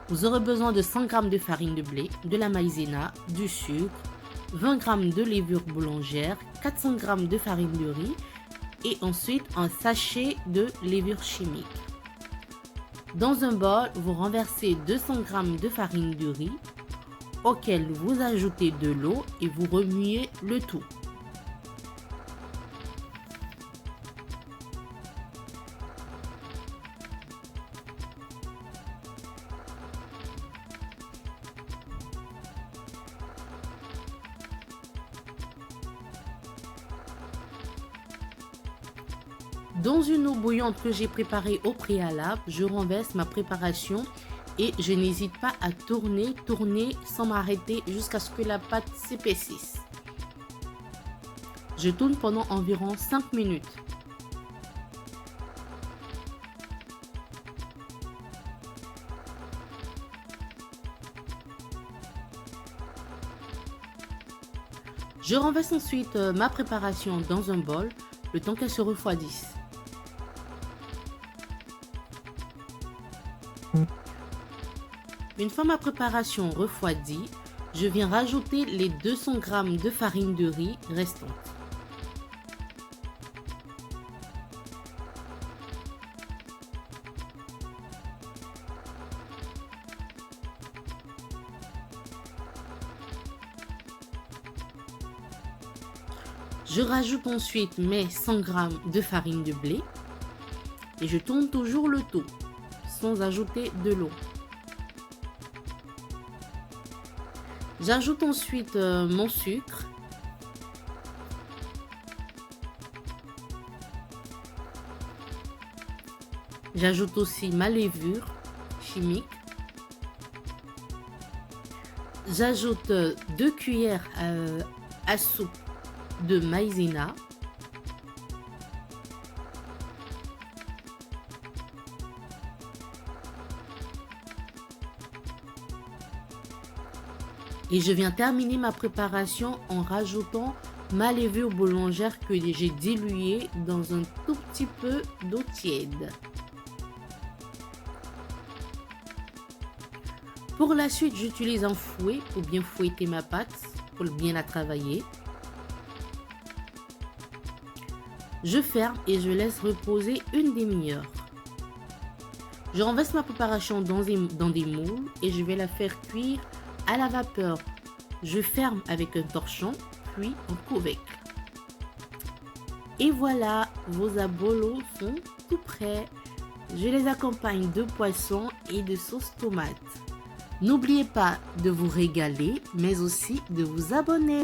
Vous aurez besoin de 100 g de farine de blé, de la maïzena, du sucre, 20 g de levure boulangère, 400 g de farine de riz et ensuite un sachet de levure chimique. Dans un bol, vous renversez 200 g de farine de riz auquel vous ajoutez de l'eau et vous remuez le tout. Dans une eau bouillante que j'ai préparée au préalable, je renverse ma préparation et je n'hésite pas à tourner sans m'arrêter jusqu'à ce que la pâte s'épaississe. Je tourne pendant environ 5 minutes. Je renverse ensuite ma préparation dans un bol, le temps qu'elle se refroidisse. Une fois ma préparation refroidie, je viens rajouter les 200 g de farine de riz restantes. Je rajoute ensuite mes 100 g de farine de blé et je tourne toujours le tout sans ajouter de l'eau. J'ajoute ensuite mon sucre. J'ajoute aussi ma levure chimique. J'ajoute 2 cuillères à soupe de maïzena. Et je viens terminer ma préparation en rajoutant ma levure boulangère que j'ai diluée dans un tout petit peu d'eau tiède. Pour la suite, j'utilise un fouet pour bien fouetter ma pâte, pour bien la travailler. Je ferme et je laisse reposer une demi-heure. Je renverse ma préparation dans des moules et je vais la faire cuire à la vapeur. Je ferme avec un torchon, puis un couvercle. Et voilà, vos abolos sont tout prêts. Je les accompagne de poisson et de sauce tomate. N'oubliez pas de vous régaler, mais aussi de vous abonner.